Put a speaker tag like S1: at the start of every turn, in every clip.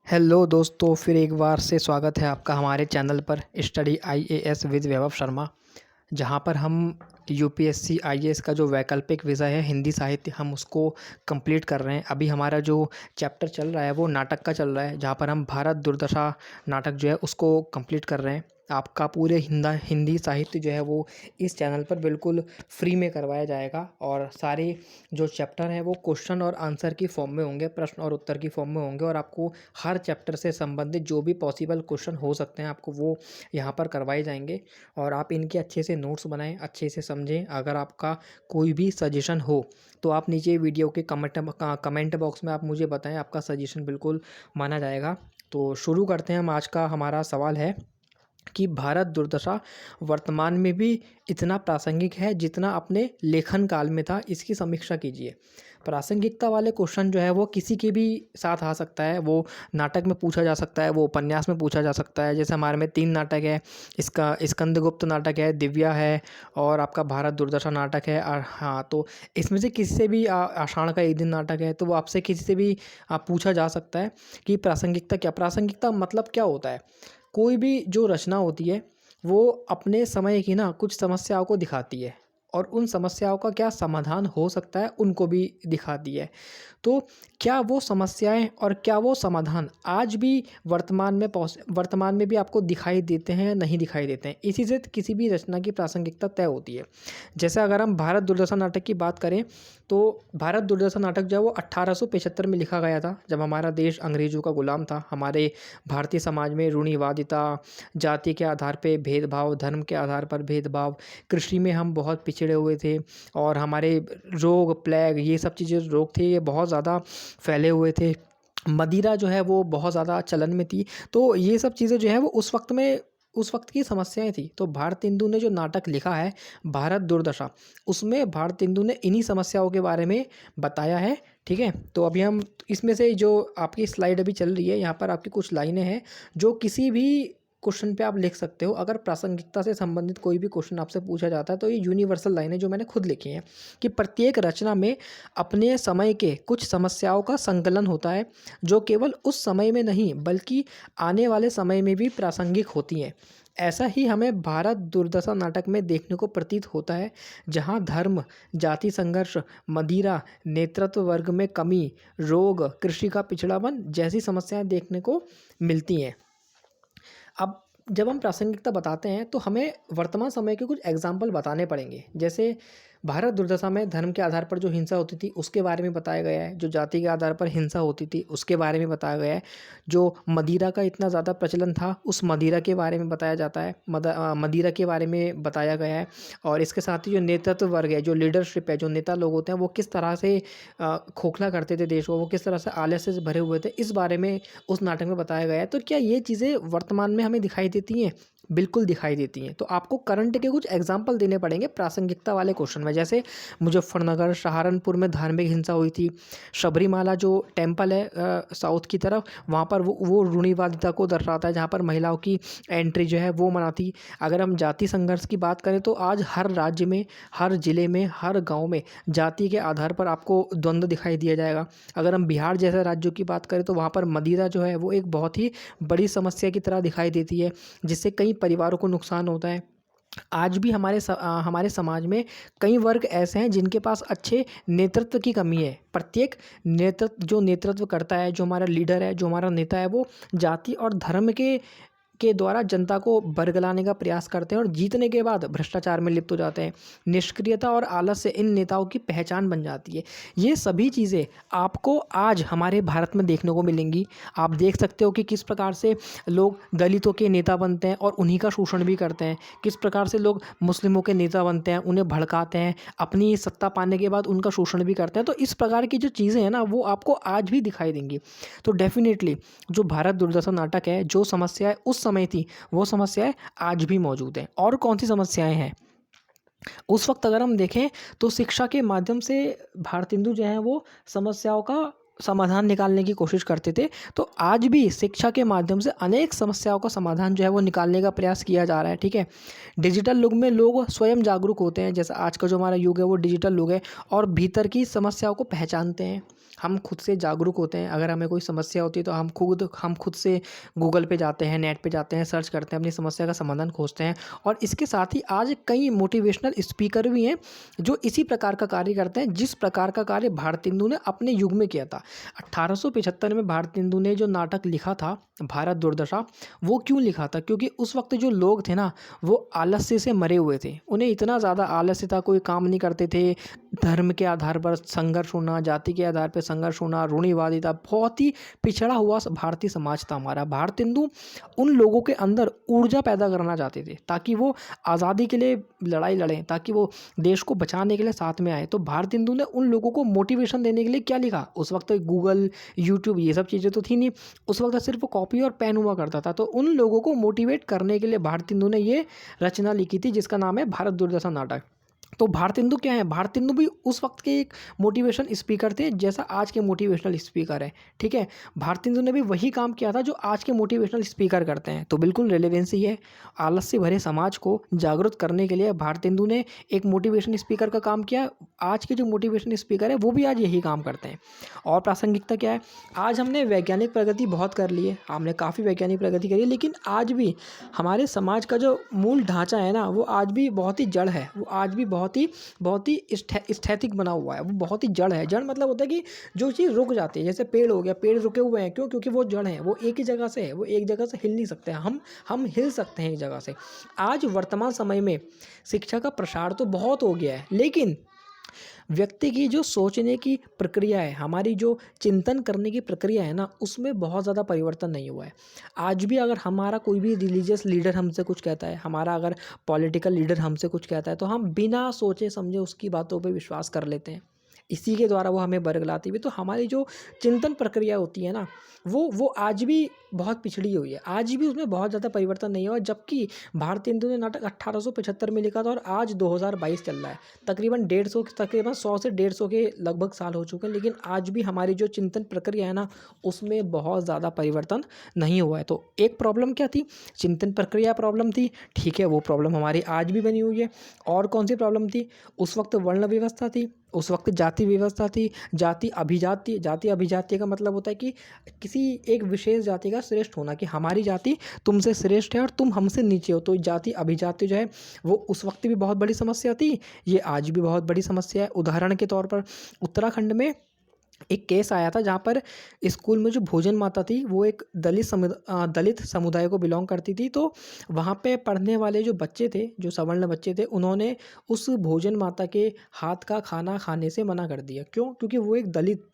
S1: Hello दोस्तों, फिर एक बार से स्वागत है आपका हमारे चैनल पर स्टडी आईएएस विद वैभव शर्मा। जहां पर हम यूपीएससी आईएएस का जो वैकल्पिक विषय है हिंदी साहित्य, हम उसको कंप्लीट कर रहे हैं। अभी हमारा जो चैप्टर चल रहा है वो नाटक का चल रहा है, जहां पर हम भारत दुर्दशा नाटक जो है उसको कंप्लीट कर रहे हैं। आपका पूरे हिंदी साहित्य जो है वो इस चैनल पर बिल्कुल फ्री में करवाया जाएगा, और सारे जो चैप्टर हैं वो क्वेश्चन और आंसर की फॉर्म में होंगे, प्रश्न और उत्तर की फॉर्म में होंगे, और आपको हर चैप्टर से संबंधित जो भी पॉसिबल क्वेश्चन हो सकते हैं आपको वो यहाँ पर करवाए जाएंगे। और आप इनके अच्छे से नोट्स बनाएं, अच्छे से समझें। अगर आपका कोई भी सजेशन हो तो आप नीचे वीडियो के कमेंट बॉक्स में आप मुझे बताएं, आपका सजेशन बिल्कुल माना जाएगा। तो शुरू करते हैं हम। आज का हमारा सवाल है कि भारत दुर्दशा वर्तमान में भी इतना प्रासंगिक है जितना अपने लेखन काल में था, इसकी समीक्षा कीजिए। प्रासंगिकता वाले क्वेश्चन जो है वो किसी के भी साथ आ सकता है, वो नाटक में पूछा जा सकता है, वो उपन्यास में पूछा जा सकता है। जैसे हमारे में 3 नाटक है, इसका स्कंदगुप्त नाटक है, दिव्या है, और आपका भारत दुर्दशा नाटक है। हाँ, तो इसमें से किसी से भी आषाढ़ का एक दिन नाटक है, तो वो आपसे किसी से भी पूछा जा सकता है कि प्रासंगिकता क्या। प्रासंगिकता मतलब क्या होता है? कोई भी जो रचना होती है वो अपने समय की ना कुछ समस्याओं को दिखाती है, और उन समस्याओं का क्या समाधान हो सकता है उनको भी दिखाती है। तो क्या वो समस्याएं और क्या वो समाधान आज भी वर्तमान में भी आपको दिखाई देते हैं या नहीं दिखाई देते हैं, इसी से किसी भी रचना की प्रासंगिकता तय होती है। जैसे अगर हम भारत दुर्दशा नाटक की बात करें तो भारत दुर्दशा नाटक जो है वो 1875 में लिखा गया था, जब हमारा देश अंग्रेजों का गुलाम था। हमारे भारतीय समाज में रूढ़िवादिता, जाति के आधार पे भेदभाव, धर्म के आधार पर भेदभाव, कृषि में हम बहुत पिछड़े हुए थे, और हमारे रोग, प्लेग, ये सब चीज़ें रोग थे ये बहुत ज़्यादा फैले हुए थे। मदिरा जो है वो बहुत ज़्यादा चलन में थी। तो ये सब चीज़ें जो है वो उस वक्त की समस्याएं थी। तो भारतेंदु ने जो नाटक लिखा है भारत दुर्दशा, उसमें भारतेंदु ने इन्हीं समस्याओं के बारे में बताया है। ठीक है, तो अभी हम इसमें से जो आपकी स्लाइड अभी चल रही है यहाँ पर आपकी कुछ लाइनें हैं जो किसी भी क्वेश्चन पे आप लिख सकते हो। अगर प्रासंगिकता से संबंधित कोई भी क्वेश्चन आपसे पूछा जाता है तो ये यूनिवर्सल लाइनें जो मैंने खुद लिखी हैं कि प्रत्येक रचना में अपने समय के कुछ समस्याओं का संकलन होता है, जो केवल उस समय में नहीं बल्कि आने वाले समय में भी प्रासंगिक होती हैं। ऐसा ही हमें भारत दुर्दशा नाटक में देखने को प्रतीत होता है, जहाँ धर्म, जाति संघर्ष, मदिरा, नेतृत्व वर्ग में कमी, रोग, कृषि का पिछड़ापन जैसी समस्याएं देखने को मिलती हैं। अब जब हम प्रासंगिकता बताते हैं तो हमें वर्तमान समय के कुछ एग्जाम्पल बताने पड़ेंगे। जैसे भारत दुर्दशा में धर्म के आधार पर जो हिंसा होती थी उसके बारे में बताया गया है, जो जाति के आधार पर हिंसा होती थी उसके बारे में बताया गया है, जो मदिरा का इतना ज़्यादा प्रचलन था उस मदिरा के बारे में बताया जाता है, मदिरा के बारे में बताया गया है। और इसके साथ ही जो नेतृत्व वर्ग है, जो लीडरशिप है, जो नेता लोग होते हैं वो किस तरह से खोखला करते थे देश को, वो किस तरह से आलस्य से भरे हुए थे, इस बारे में उस नाटक में बताया गया है। तो क्या ये चीज़ें वर्तमान में हमें दिखाई देती हैं? बिल्कुल दिखाई देती हैं। तो आपको करंट के कुछ एग्जाम्पल देने पड़ेंगे प्रासंगिकता वाले क्वेश्चन में। जैसे मुजफ्फरनगर, सहारनपुर में धार्मिक हिंसा हुई थी। सबरीमाला जो टेम्पल है साउथ की तरफ, वहाँ पर वो रूढ़िवादिता को दर्शाता है, जहाँ पर महिलाओं की एंट्री जो है वो मना थी। अगर हम जाति संघर्ष की बात करें तो आज हर राज्य में, हर जिले में, हर गाँव में जाति के आधार पर आपको द्वंद्व दिखाई दिया जाएगा। अगर हम बिहार जैसे राज्यों की बात करें तो वहाँ पर मदिरा जो है वो एक बहुत ही बड़ी समस्या की तरह दिखाई देती है, जिससे कई परिवारों को नुकसान होता है। आज भी हमारे समाज में कई वर्ग ऐसे हैं जिनके पास अच्छे नेतृत्व की कमी है। प्रत्येक जो नेतृत्व करता है, जो हमारा लीडर है, जो हमारा नेता है, वो जाति और धर्म के द्वारा जनता को बरगलाने का प्रयास करते हैं, और जीतने के बाद भ्रष्टाचार में लिप्त हो जाते हैं। निष्क्रियता और आलस्य इन नेताओं की पहचान बन जाती है। ये सभी चीज़ें आपको आज हमारे भारत में देखने को मिलेंगी। आप देख सकते हो कि किस प्रकार से लोग दलितों के नेता बनते हैं और उन्हीं का शोषण भी करते हैं, किस प्रकार से लोग मुस्लिमों के नेता बनते हैं, उन्हें भड़काते हैं, अपनी सत्ता पाने के बाद उनका शोषण भी करते हैं। तो इस प्रकार की जो चीज़ें हैं ना वो आपको आज भी दिखाई देंगी। तो डेफिनेटली जो भारत दुर्दशा नाटक है, जो समस्याएं उस समय थी वो समस्याएं आज भी मौजूद हैं। और कौन सी समस्याएं हैं उस वक्त अगर हम देखें तो शिक्षा के माध्यम से भारतेंदु जो है वो समस्याओं का समाधान निकालने की कोशिश करते थे। तो आज भी शिक्षा के माध्यम से अनेक समस्याओं का समाधान जो है वो निकालने का प्रयास किया जा रहा है। ठीक है, डिजिटल युग में लोग स्वयं जागरूक होते हैं, जैसा आज का जो हमारा युग है वो डिजिटल युग है, और भीतर की समस्याओं को पहचानते हैं। हम खुद से जागरूक होते हैं। अगर हमें कोई समस्या होती है तो हम खुद से गूगल पे जाते हैं, नेट पे जाते हैं, सर्च करते हैं, अपनी समस्या का समाधान खोजते हैं। और इसके साथ ही आज कई मोटिवेशनल स्पीकर भी हैं जो इसी प्रकार का कार्य करते हैं, जिस प्रकार का कार्य भारतेंदु ने अपने युग में किया था। 1875 में भारतेंदु ने जो नाटक लिखा था भारत दुर्दशा, वो क्यों लिखा था? क्योंकि उस वक्त जो लोग थे ना, वो आलस्य से मरे हुए थे। उन्हें इतना ज़्यादा आलस्य था, कोई काम नहीं करते थे। धर्म के आधार पर संघर्ष होना, जाति के आधार पर संघर्ष होना, रूढ़िवादिता, बहुत ही पिछड़ा हुआ भारतीय समाज था हमारा। भारतेंदु उन लोगों के अंदर ऊर्जा पैदा करना चाहते थे ताकि वो आज़ादी के लिए लड़ाई लड़ें, ताकि वो देश को बचाने के लिए साथ में आए। तो भारतेंदु ने उन लोगों को मोटिवेशन देने के लिए क्या लिखा? उस वक्त गूगल, यूट्यूब ये सब चीज़ें तो थी नहीं। उस वक्त सिर्फ कॉपी और पेन हुआ करता था। तो उन लोगों को मोटिवेट करने के लिए भारतेंदु ने ये रचना लिखी थी जिसका नाम है भारत दुर्दशा नाटक। तो भारतेंदु क्या है? भारतेंदु भी उस वक्त के एक मोटिवेशन स्पीकर थे जैसा आज के मोटिवेशनल स्पीकर है। ठीक है, भारतेंदु ने भी वही काम किया था जो आज के मोटिवेशनल स्पीकर करते हैं। तो बिल्कुल रेलेवेंसी है। आलस्य भरे समाज को जागरूक करने के लिए भारतेंदु ने एक मोटिवेशन स्पीकर का काम किया। आज के जो मोटिवेशन स्पीकर है वो भी आज यही काम करते हैं। और प्रासंगिकता क्या है? आज हमने वैज्ञानिक प्रगति बहुत कर ली है, हमने काफ़ी वैज्ञानिक प्रगति करी है, लेकिन आज भी हमारे समाज का जो मूल ढांचा है ना, वो आज भी बहुत ही जड़ है। वो आज भी बहुत ही स्थैतिक बना हुआ है। वो बहुत ही जड़ है। जड़ मतलब होता है कि जो चीज़ रुक जाती है, जैसे पेड़ हो गया, पेड़ रुके हुए हैं क्यों? क्योंकि वो जड़ है, वो एक ही जगह से है, वो एक जगह से हिल नहीं सकते हैं। हम हिल सकते हैं एक जगह से। आज वर्तमान समय में शिक्षा का प्रसार तो बहुत हो गया है, लेकिन व्यक्ति की जो सोचने की प्रक्रिया है, हमारी जो चिंतन करने की प्रक्रिया है ना, उसमें बहुत ज़्यादा परिवर्तन नहीं हुआ है। आज भी अगर हमारा कोई भी रिलीजियस लीडर हमसे कुछ कहता है, हमारा अगर पॉलिटिकल लीडर हमसे कुछ कहता है, तो हम बिना सोचे समझे उसकी बातों पे विश्वास कर लेते हैं। इसी के द्वारा वो हमें बरगलाती भी। तो हमारी जो चिंतन प्रक्रिया होती है ना, वो आज भी बहुत पिछड़ी हुई है। आज भी उसमें बहुत ज़्यादा परिवर्तन नहीं हुआ। जबकि भारतेंदु ने नाटक 1875 में लिखा था और आज 2022 चल रहा है। तकरीबन 100 से 150 के लगभग साल हो चुके हैं, लेकिन आज भी हमारी जो चिंतन प्रक्रिया है ना, उसमें बहुत ज़्यादा परिवर्तन नहीं हुआ है। तो एक प्रॉब्लम क्या थी? चिंतन प्रक्रिया प्रॉब्लम थी। ठीक है, वो प्रॉब्लम हमारी आज भी बनी हुई है। और कौन सी प्रॉब्लम थी? उस वक्त वर्ण व्यवस्था थी, उस वक्त जाति व्यवस्था थी, जाति अभिजात्य का मतलब होता है कि किसी एक विशेष जाति का श्रेष्ठ होना, कि हमारी जाति तुमसे श्रेष्ठ है और तुम हमसे नीचे हो। तो जाति अभिजात्य जो है वो उस वक्त भी बहुत बड़ी समस्या थी, ये आज भी बहुत बड़ी समस्या है। उदाहरण के तौर पर उत्तराखंड में एक केस आया था जहाँ पर स्कूल में जो भोजन माता थी वो एक दलित समुदाय को बिलोंग करती थी। तो वहाँ पे पढ़ने वाले जो बच्चे थे, जो सवर्ण बच्चे थे, उन्होंने उस भोजन माता के हाथ का खाना खाने से मना कर दिया। क्यों? क्योंकि वो एक दलित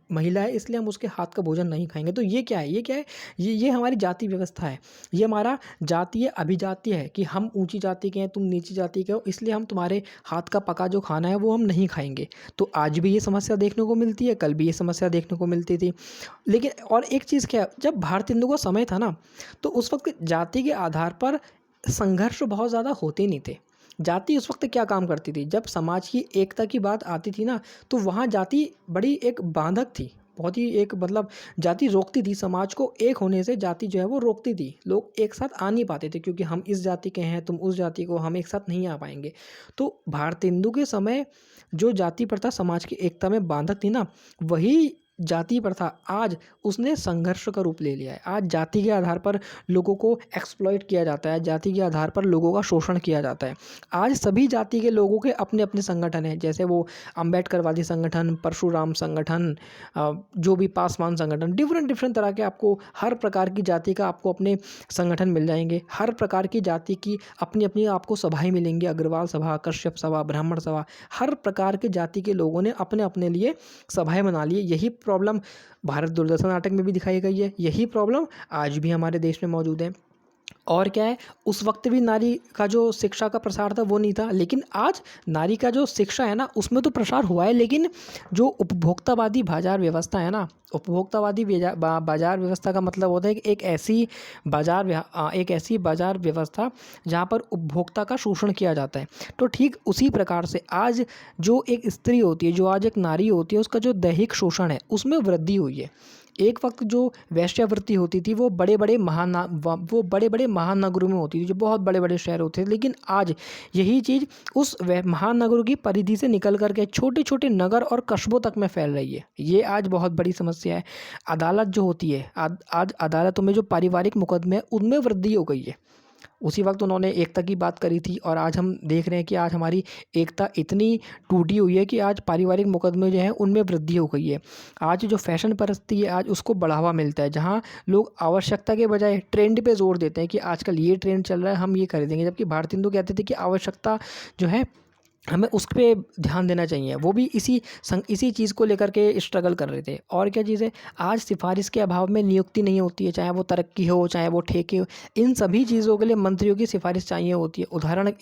S1: महिला है, इसलिए हम उसके हाथ का भोजन नहीं खाएंगे। तो ये क्या है? ये हमारी जाति व्यवस्था है। ये हमारा जातीय अभिजात्य है कि हम ऊंची जाति के हैं, तुम नीची जाति के हो, इसलिए हम तुम्हारे हाथ का पका जो खाना है वो हम नहीं खाएंगे। तो आज भी ये समस्या देखने को मिलती है, कल भी ये समस्या देखने को मिलती थी। लेकिन और एक चीज़ क्या, जब भारतेंदु का समय था ना, तो उस वक्त जाति के आधार पर संघर्ष बहुत ज़्यादा होते नहीं थे। जाति उस वक्त क्या काम करती थी? जब समाज की एकता की बात आती थी ना, तो वहाँ जाति बड़ी एक बांधक थी। बहुत ही एक मतलब जाति रोकती थी समाज को एक होने से। जाति जो है वो रोकती थी, लोग एक साथ आ नहीं पाते थे क्योंकि हम इस जाति के हैं, तुम उस जाति को, हम एक साथ नहीं आ पाएंगे। तो भारतेंदु के समय जो जाति प्रथा समाज की एकता में बांधक थी ना, वही जाति प्रथा आज उसने संघर्ष का रूप ले लिया है। आज जाति के आधार पर लोगों को एक्सप्लॉइट किया जाता है, जाति के आधार पर लोगों का शोषण किया जाता है। आज सभी जाति के लोगों के अपने अपने संगठन हैं, जैसे वो अम्बेडकरवादी संगठन, परशुराम संगठन, जो भी पासवान संगठन, डिफरेंट तरह के आपको हर प्रकार की जाति का आपको अपने संगठन मिल जाएंगे। हर प्रकार की जाति की अपनी अपनी आपको सभाएं मिलेंगी, अग्रवाल सभा, कश्यप सभा, ब्राह्मण सभा। हर प्रकार के जाति के लोगों ने अपने अपने लिए सभाएं बना ली। यही प्रॉब्लम भारत दुर्दशा नाटक में भी दिखाई गई है, यही प्रॉब्लम आज भी हमारे देश में मौजूद है। और क्या है, उस वक्त भी नारी का जो शिक्षा का प्रसार था वो नहीं था, लेकिन आज नारी का जो शिक्षा है ना उसमें तो प्रसार हुआ है। लेकिन जो उपभोक्तावादी बाजार व्यवस्था है ना, उपभोक्तावादी बाजार व्यवस्था का मतलब होता है कि एक ऐसी बाजार व्यवस्था जहाँ पर उपभोक्ता का शोषण किया जाता है। तो ठीक उसी प्रकार से आज जो एक स्त्री होती है, जो आज एक नारी होती है, उसका जो दैहिक शोषण है उसमें वृद्धि हुई है। एक वक्त जो वेश्यावृत्ति होती थी वो बड़े बड़े महानगरों में होती थी, जो बहुत बड़े बड़े शहर होते थे। लेकिन आज यही चीज़ उस महानगरों की परिधि से निकल करके छोटे छोटे नगर और कस्बों तक में फैल रही है। ये आज बहुत बड़ी समस्या है। अदालत जो होती है, आज अदालतों में जो पारिवारिक मुकदमे हैं उनमें वृद्धि हो गई है। उसी वक्त उन्होंने एकता की बात करी थी और आज हम देख रहे हैं कि आज हमारी एकता इतनी टूटी हुई है कि आज पारिवारिक मुकदमे जो हैं उनमें वृद्धि हो गई है। आज जो फैशन परस्ती है आज उसको बढ़ावा मिलता है, जहाँ लोग आवश्यकता के बजाय ट्रेंड पे जोर देते हैं कि आजकल ये ट्रेंड चल रहा है, हम ये खरीदेंगे। जबकि भारतीय हिंदू कहते थे कि आवश्यकता जो है हमें उस पे ध्यान देना चाहिए। वो भी इसी चीज़ को लेकर के स्ट्रगल कर रहे थे। और क्या चीज़ है, आज सिफारिश के अभाव में नियुक्ति नहीं होती है, चाहे वो तरक्की हो चाहे वो ठेके हो। इन सभी चीज़ों के लिए मंत्रियों की सिफारिश चाहिए होती है।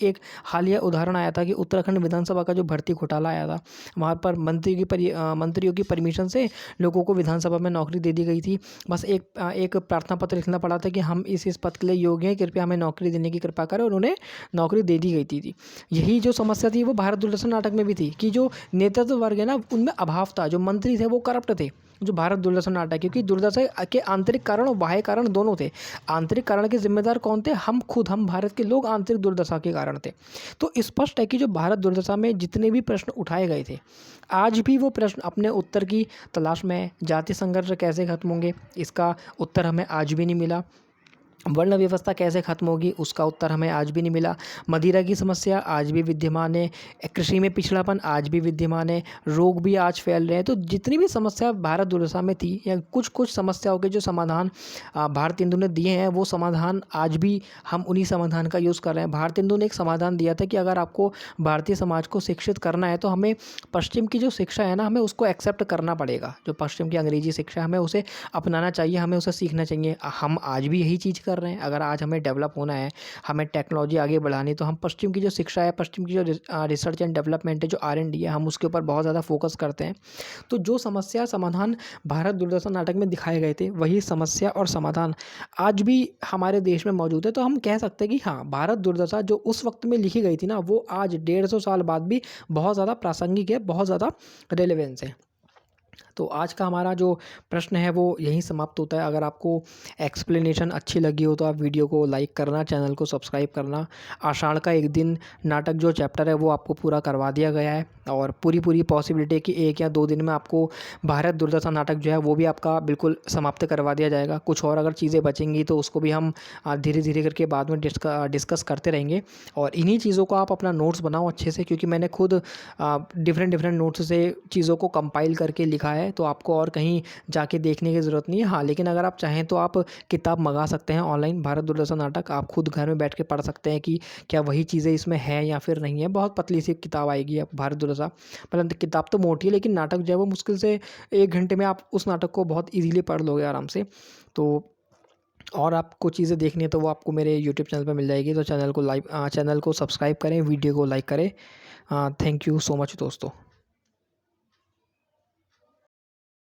S1: एक हालिया उदाहरण आया था कि उत्तराखंड विधानसभा का जो भर्ती घोटाला आया था, वहाँ पर मंत्रियों की परमिशन से लोगों को विधानसभा में नौकरी दे दी गई थी। बस एक प्रार्थना पत्र लिखना पड़ा था कि हम इस पद के लिए योग्य हैं, कृपया हमें नौकरी देने की कृपा करें, और उन्हें नौकरी दे दी गई थी। यही जो समस्या थी वो भारत दूरदर्शन नाटक में भी थी कि जो नेतृत्व वर्ग है ना उनमें अभाव था, जो मंत्री थे वो करप्ट थे, जो भारत दूरदर्शन नाटक, क्योंकि दूरदर्शन के आंतरिक कारण और बाह्य कारण दोनों थे। आंतरिक कारण के जिम्मेदार कौन थे? हम भारत के लोग आंतरिक दुर्दशा के कारण थे। तो स्पष्ट है कि जो भारत दुर्दशा में जितने भी प्रश्न उठाए गए थे, आज भी वो प्रश्न अपने उत्तर की तलाश में है। जाति संघर्ष कैसे खत्म होंगे, इसका उत्तर हमें आज भी नहीं मिला। वर्ण व्यवस्था कैसे खत्म होगी, उसका उत्तर हमें आज भी नहीं मिला। मदिरा की समस्या आज भी विद्यमान है। कृषि में पिछड़ापन आज भी विद्यमान है। रोग भी आज फैल रहे हैं। तो जितनी भी समस्या भारत दुर्दशा में थी, या कुछ समस्याओं के जो समाधान भारत हिंदू ने दिए हैं, वो समाधान आज भी हम उन्हीं समाधान का यूज़ कर रहे हैं। भारत हिंदू ने एक समाधान दिया था कि अगर आपको भारतीय समाज को शिक्षित करना है तो हमें पश्चिम की जो शिक्षा है ना, हमें उसको एक्सेप्ट करना पड़ेगा। जो पश्चिम की अंग्रेजी शिक्षा, हमें उसे अपनाना चाहिए, हमें उसे सीखना चाहिए। हम आज भी यही चीज़ कर रहे हैं। अगर आज हमें डेवलप होना है, हमें टेक्नोलॉजी आगे बढ़ानी, तो हम पश्चिम की जो शिक्षा है, पश्चिम की जो रिसर्च एंड डेवलपमेंट है, जो R&D है, हम उसके ऊपर बहुत ज़्यादा फोकस करते हैं। तो जो समस्या समाधान भारत दूरदर्शन नाटक में दिखाए गए थे, वही समस्या और समाधान आज भी हमारे देश में मौजूद है। तो हम कह सकते हैं कि हाँ, भारत दुर्दशा जो उस वक्त में लिखी गई थी ना, वो आज 150 साल बाद भी बहुत ज़्यादा प्रासंगिक है, बहुत ज़्यादा रेलेवेंस है। तो आज का हमारा जो प्रश्न है वो यहीं समाप्त होता है। अगर आपको एक्सप्लेनेशन अच्छी लगी हो तो आप वीडियो को लाइक करना, चैनल को सब्सक्राइब करना। आषाढ़ का एक दिन नाटक जो चैप्टर है वो आपको पूरा करवा दिया गया है, और पूरी पॉसिबिलिटी है कि 1 या 2 दिन में आपको भारत दुर्दशा नाटक जो है वो भी आपका बिल्कुल समाप्त करवा दिया जाएगा। कुछ और अगर चीज़ें बचेंगी तो उसको भी हम धीरे धीरे करके बाद में डिस्कस करते रहेंगे। और इन्हीं चीज़ों को आप अपना नोट्स बनाओ अच्छे से, क्योंकि मैंने खुद डिफरेंट नोट्स से चीज़ों को कंपाइल करके लिखा है, तो आपको और कहीं जाके देखने की ज़रूरत नहीं है। हाँ, लेकिन अगर आप चाहें तो आप किताब मंगा सकते हैं ऑनलाइन, भारत दुर्दशा नाटक। आप खुद घर में बैठ के पढ़ सकते हैं कि क्या वही चीज़ें इसमें है या फिर नहीं है। बहुत पतली सी किताब आएगी आप भारत दुर्दशा, मतलब किताब तो मोटी है, लेकिन नाटक जो है वो मुश्किल से 1 घंटे में आप उस नाटक को बहुत ईज़िली पढ़ लोगे आराम से। तो और आपको चीज़ें देखनी है तो वो आपको मेरे यूट्यूब चैनल पे मिल जाएगी। तो चैनल को सब्सक्राइब करें, वीडियो को लाइक करें। थैंक यू सो मच दोस्तों।